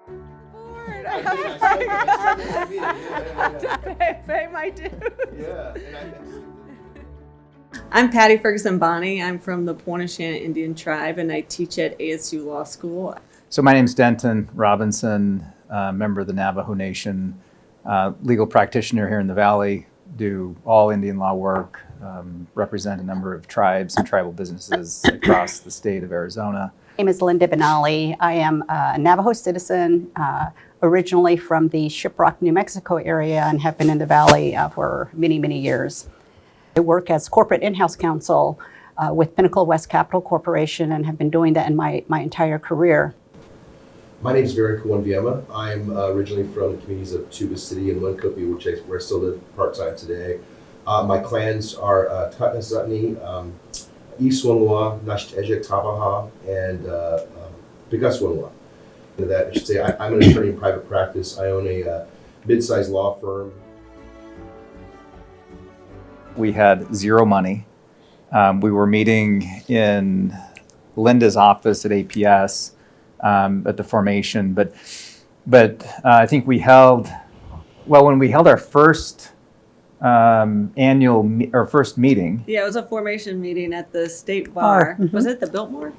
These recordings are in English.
Board. To pay my dues. Yeah. I'm Patty Ferguson Bonney. I'm from the Pointe-a-Shannon Indian Tribe, and I teach at ASU Law School. So my name's Denton Robinson, member of the Navajo Nation, legal practitioner here in the Valley, do all Indian law work, represent a number of tribes and tribal businesses across the state of Arizona. My name is Linda Benally. I am a Navajo citizen, originally from the Shiprock, New Mexico area, and have been in the Valley for many, many years. I work as corporate in-house counsel with Pinnacle West Capital Corporation and have been doing that in my entire career. My name is Varen Kuwanviema. I'm originally from the communities of Tuba City and Winkopi, where I still live part-time today. My clans are Tatnasutni, Iswanwa, Nashtejek Tabaha, and Pigaswanwa. That I should say, I'm an attorney in private practice. I own a mid-sized law firm. We had zero money. We were meeting in Linda's office at APS at the formation, but I think we held, when we held our first first meeting. Yeah, it was a formation meeting at the state bar. Mm-hmm. Was it the Biltmore?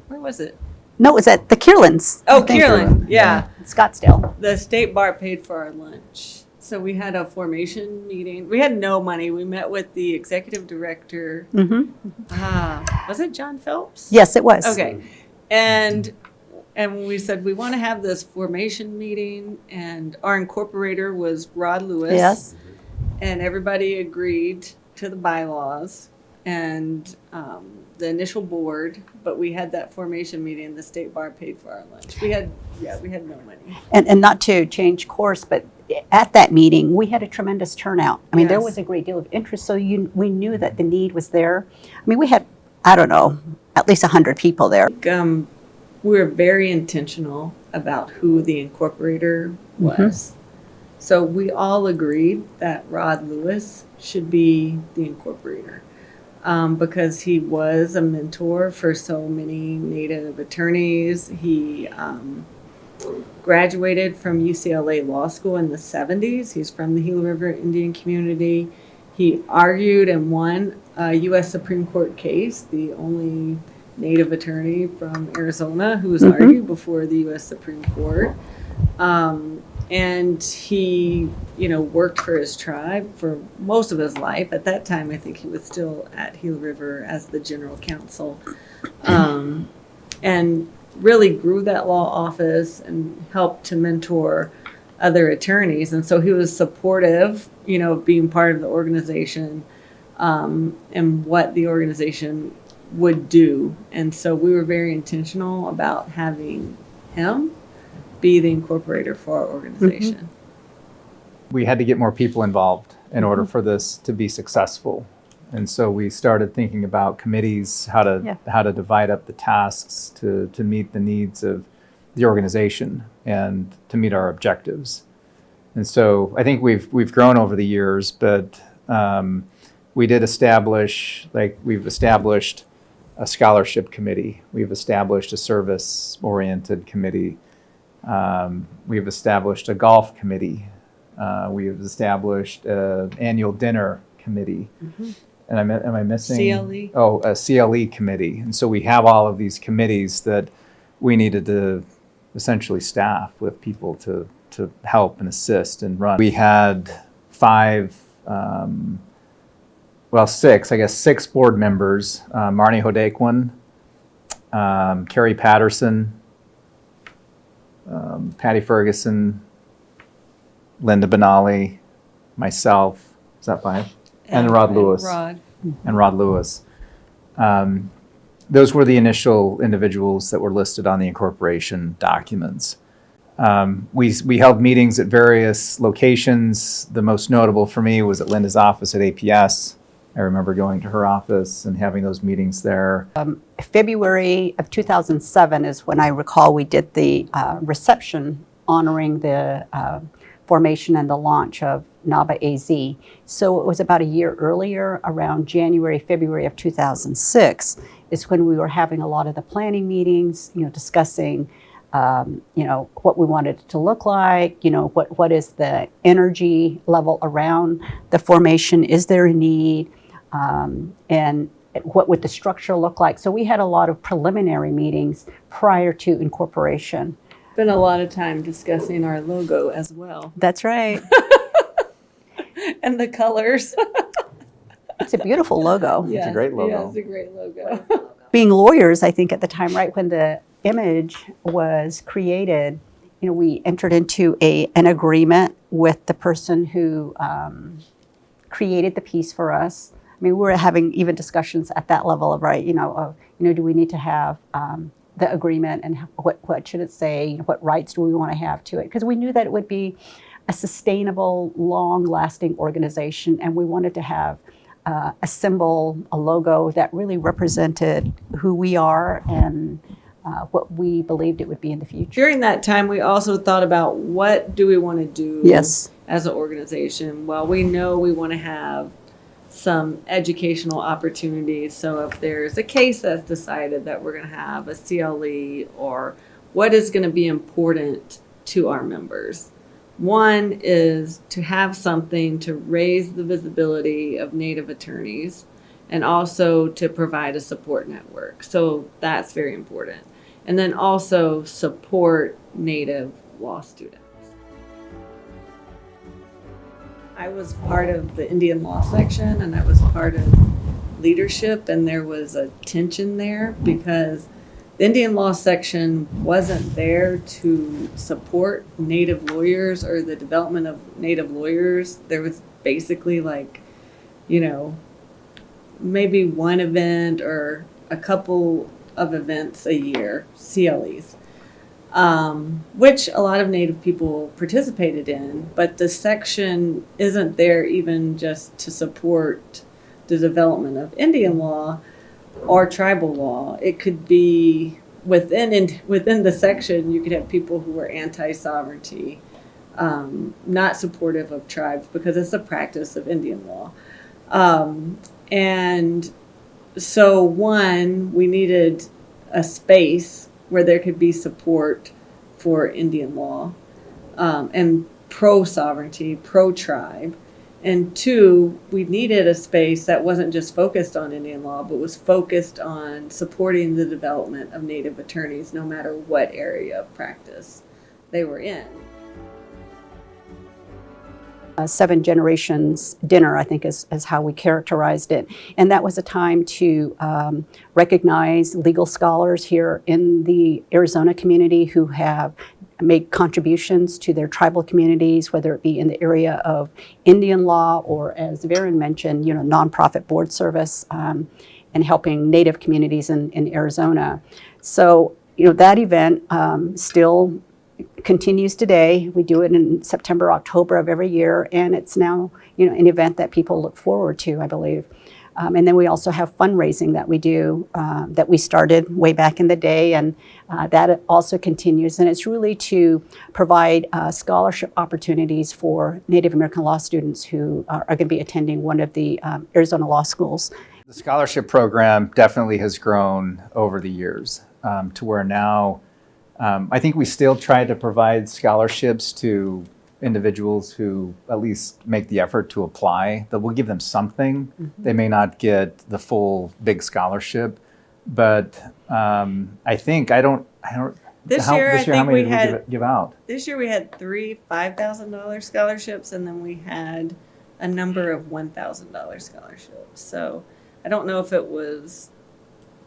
Where was it? No, it was at the Kierlands. Oh, Kierland, yeah. In Scottsdale. The state bar paid for our lunch. So we had a formation meeting. We had no money. We met with the executive director. Was it John Phelps? Yes, it was. Okay. And we said, we want to have this formation meeting, and our incorporator was Rod Lewis. Yes. And everybody agreed to the bylaws and the initial board, but we had that formation meeting, the state bar paid for our lunch. We had no money. And not to change course, but at that meeting, we had a tremendous turnout. I mean, there Yes. was a great deal of interest, so we knew that the need was there. I mean, we had, I don't know, at least 100 people there. We were very intentional about who the incorporator was. So we all agreed that Rod Lewis should be the incorporator because he was a mentor for so many Native attorneys. He graduated from UCLA Law School in the 70s. He's from the Gila River Indian community. He argued and won a U.S. Supreme Court case, the only Native attorney from Arizona who's argued before the U.S. Supreme Court. And he, worked for his tribe for most of his life. At that time, I think he was still at Gila River as the general counsel. And really grew that law office and helped to mentor other attorneys. And so he was supportive, of being part of the organization and what the organization would do. And so we were very intentional about having him be the incorporator for our organization. We had to get more people involved in order for this to be successful. And so we started thinking about committees, how to divide up the tasks to meet the needs of the organization and to meet our objectives. And so I think we've grown over the years, but we did establish, we've established a scholarship committee. We've established a service-oriented committee. We've established a golf committee. We've established an annual dinner committee. And am I missing? CLE. Oh, a CLE committee. And so we have all of these committees that we needed to essentially staff with people to help and assist and run. We had six board members, Marnie Hodequan, Carrie Patterson, Patty Ferguson, Linda Benally, myself, is that five? And Rod Lewis. And Rod Lewis. Those were the initial individuals that were listed on the incorporation documents. We held meetings at various locations. The most notable for me was at Linda's office at APS. I remember going to her office and having those meetings there. February of 2007 is when I recall we did the reception honoring the formation and the launch of NABA-AZ. So it was about a year earlier, around January, February of 2006, is when we were having a lot of the planning meetings, discussing what we wanted it to look like, what is the energy level around the formation, is there a need, and what would the structure look like. So we had a lot of preliminary meetings prior to incorporation. Spent a lot of time discussing our logo as well. That's right. And the colors. It's a beautiful logo. It's a great logo. Yeah, it's a great logo. Being lawyers, I think at the time, right when the image was created, we entered into an agreement with the person who created the piece for us. I mean, we were having even discussions at that level of, do we need to have the agreement, and what should it say? What rights do we want to have to it? Because we knew that it would be a sustainable, long-lasting organization, and we wanted to have a symbol, a logo that really represented who we are and what we believed it would be in the future. During that time, we also thought about what do we want to do Yes. as an organization. Well, we know we want to have some educational opportunities. So if there's a case that's decided that we're going to have a CLE, or what is going to be important to our members. One is to have something to raise the visibility of Native attorneys, and also to provide a support network. So that's very important. And then also support Native law students. I was part of the Indian law section, and I was part of leadership, and there was a tension there because the Indian law section wasn't there to support Native lawyers or the development of Native lawyers. There was basically maybe one event or a couple of events a year, CLEs, which a lot of Native people participated in, but the section isn't there even just to support the development of Indian law or tribal law. It could be within the section, you could have people who are anti-sovereignty, not supportive of tribes because it's a practice of Indian law. And so we needed a space where there could be support for Indian law and pro-sovereignty, pro-tribe. And two, we needed a space that wasn't just focused on Indian law, but was focused on supporting the development of Native attorneys, no matter what area of practice they were in. 7 generations dinner, I think is how we characterized it. And that was a time to recognize legal scholars here in the Arizona community who have made contributions to their tribal communities, whether it be in the area of Indian law or, as Varen mentioned, nonprofit board service and helping Native communities in Arizona. So, that event still continues today. We do it in September, October of every year, and it's now, an event that people look forward to, I believe. And then we also have fundraising that we do, that we started way back in the day, and that also continues. And it's really to provide scholarship opportunities for Native American law students who are going to be attending one of the Arizona law schools. The scholarship program definitely has grown over the years to where now I think we still try to provide scholarships to individuals who at least make the effort to apply, that we'll give them something. Mm-hmm. They may not get the full big scholarship, but I think I don't. This year, how many did we give out? This year we had 3 $5,000 scholarships, and then we had a number of $1,000 scholarships. So I don't know if it was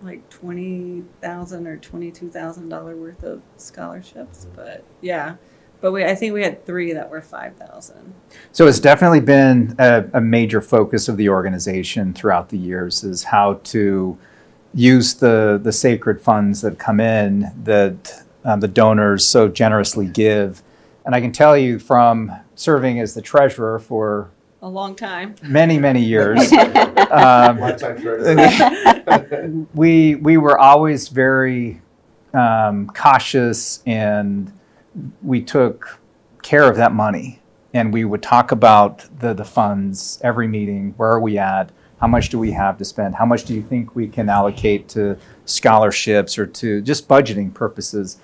like $20,000 or $22,000 worth of scholarships, but yeah. But I think we had 3 that were $5,000. So it's definitely been a major focus of the organization throughout the years, is how to use the sacred funds that come in, that the donors so generously give. And I can tell you from serving as the treasurer for a long time, many years, Lifetime treasure. we were always very cautious, and we took care of that money, and we would talk about the funds every meeting. Where are we at? How much do we have to spend? How much do you think we can allocate to scholarships or to just budgeting purposes?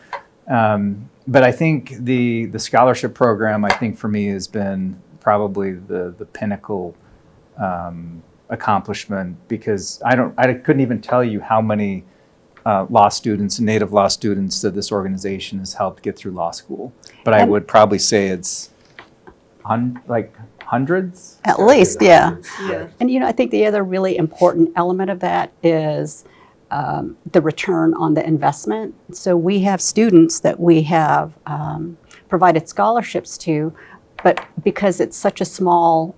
But I think the scholarship program, I think for me, has been probably the pinnacle accomplishment, because I couldn't even tell you how many law students, Native law students, that this organization has helped get through law school. But I would probably say it's hundreds. At least, yeah. Yeah. And I think the other really important element of that is the return on the investment. So we have students that we have provided scholarships to, but because it's such a small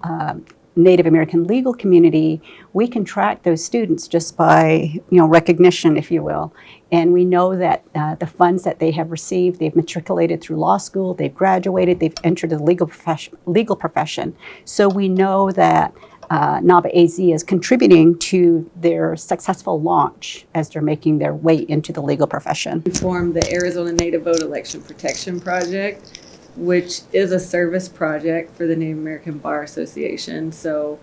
Native American legal community, we can track those students just by recognition, if you will. And we know that the funds that they have received, they've matriculated through law school, they've graduated, they've entered the legal profession. So we know that NABA-AZ is contributing to their successful launch as they're making their way into the legal profession. We formed the Arizona Native Vote Election Protection Project, which is a service project for the Native American Bar Association. So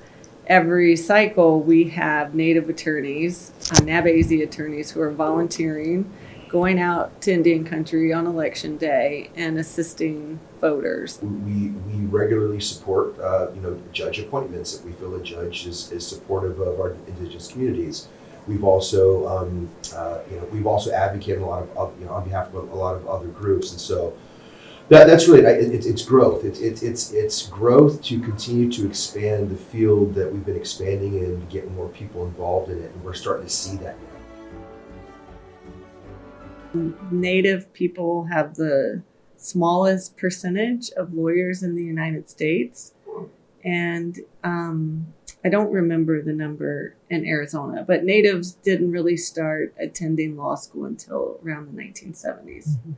every cycle we have Native attorneys, NABA-AZ attorneys, who are volunteering, going out to Indian country on election day and assisting voters. We regularly support judge appointments if we feel a judge is supportive of our Indigenous communities. We've also advocated a lot of on behalf of a lot of other groups, and so that's really it's growth. It's growth to continue to expand the field that we've been expanding in, to get more people involved in it, and we're starting to see that now. Native people have the smallest percentage of lawyers in the United States. And I don't remember the number in Arizona, but Natives didn't really start attending law school until around the 1970s. Mm-hmm.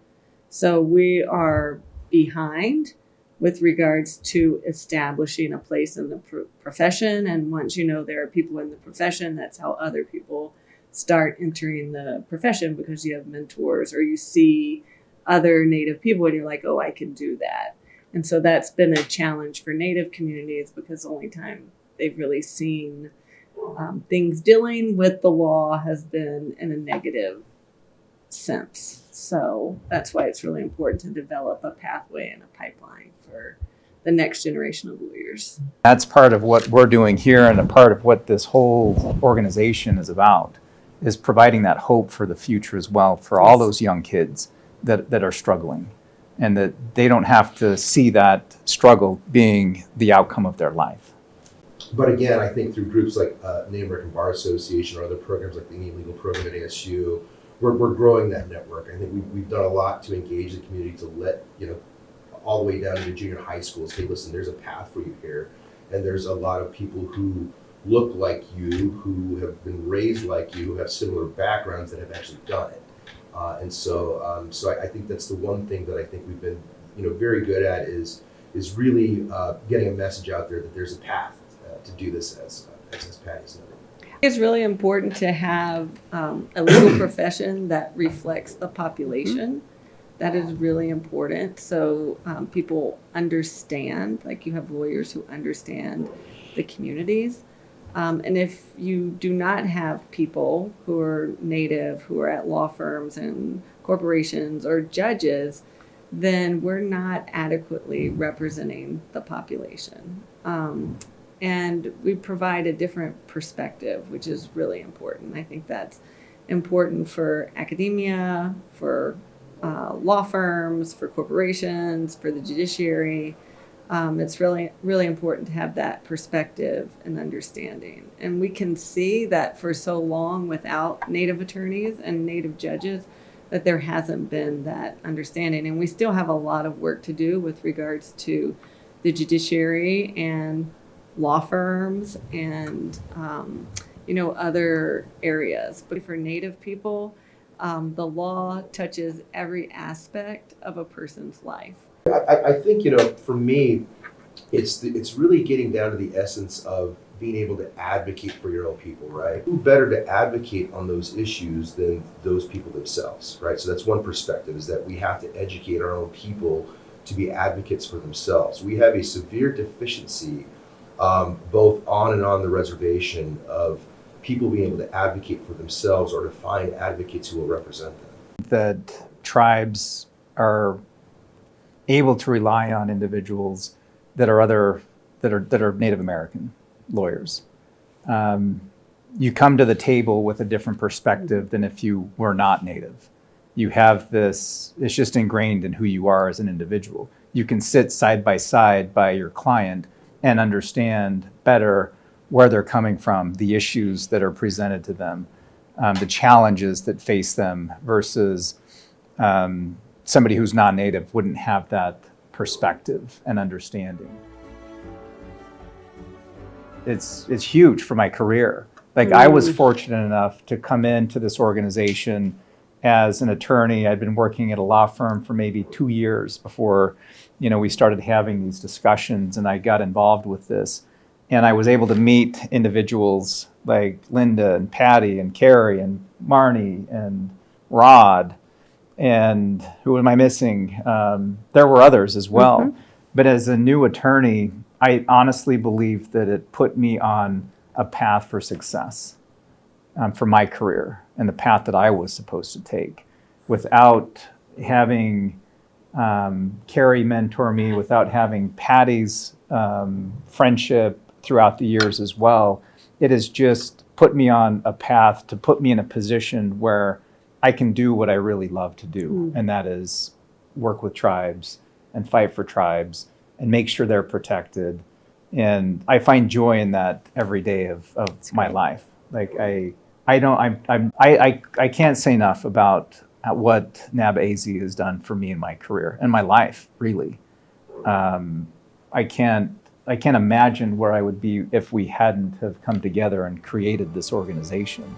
So we are behind with regards to establishing a place in the profession. And once there are people in the profession, that's how other people start entering the profession, because you have mentors or you see other Native people and you're like, oh, I can do that. And so that's been a challenge for Native communities, because the only time they've really seen things dealing with the law has been in a negative sense. So that's why it's really important to develop a pathway and a pipeline for the next generation of lawyers. That's part of what we're doing here, and a part of what this whole organization is about, is providing that hope for the future as well for all those young kids that are struggling, and that they don't have to see that struggle being the outcome of their life. But again, I think through groups like Native American Bar Association or other programs like the Indian Legal Program at ASU, we're growing that network. I think we've done a lot to engage the community, to let all the way down to junior high schools, hey, listen, there's a path for you here, and there's a lot of people who look like you, who have been raised like you, who have similar backgrounds, that have actually done it. And so I think that's the one thing that I think we've been very good at is really getting a message out there that there's a path to do this, as Patty's noted. It's really important to have a legal profession that reflects the population. That is really important. So people understand, like you have lawyers who understand the communities. And if you do not have people who are Native, who are at law firms and corporations or judges, then we're not adequately representing the population. And we provide a different perspective, which is really important. I think that's important for academia, for law firms, for corporations, for the judiciary. It's really, really important to have that perspective and understanding. And we can see that for so long without Native attorneys and Native judges, that there hasn't been that understanding. And we still have a lot of work to do with regards to the judiciary and law firms and other areas. But for Native people, the law touches every aspect of a person's life. I think for me, it's really getting down to the essence of being able to advocate for your own people, right? Who better to advocate on those issues than those people themselves, right? So that's one perspective, is that we have to educate our own people to be advocates for themselves. We have a severe deficiency both on and on the reservation of people being able to advocate for themselves, or to find advocates who will represent them. That tribes are able to rely on individuals that are Native American lawyers. You come to the table with a different perspective than if you were not Native. You have this, it's just ingrained in who you are as an individual. You can sit side by your client and understand better where they're coming from, the issues that are presented to them, the challenges that face them versus somebody who's not Native wouldn't have that perspective and understanding. It's huge for my career. Like I was fortunate enough to come into this organization as an attorney. I'd been working at a law firm for maybe 2 years before, we started having these discussions, and I got involved with this. And I was able to meet individuals like Linda and Patty and Carrie and Marnie and Rod, and who am I missing? There were others as well. Mm-hmm. But as a new attorney, I honestly believe that it put me on a path for success for my career and the path that I was supposed to take. Without having Carrie mentor me, without having Patty's friendship throughout the years as well, it has just put me on a path to put me in a position where I can do what I really love to do, and that is work with tribes and fight for tribes and make sure they're protected. And I find joy in that every day of my life. Like I can't say enough about what NABA-AZ has done for me in my career and my life, really. I can't imagine where I would be if we hadn't have come together and created this organization.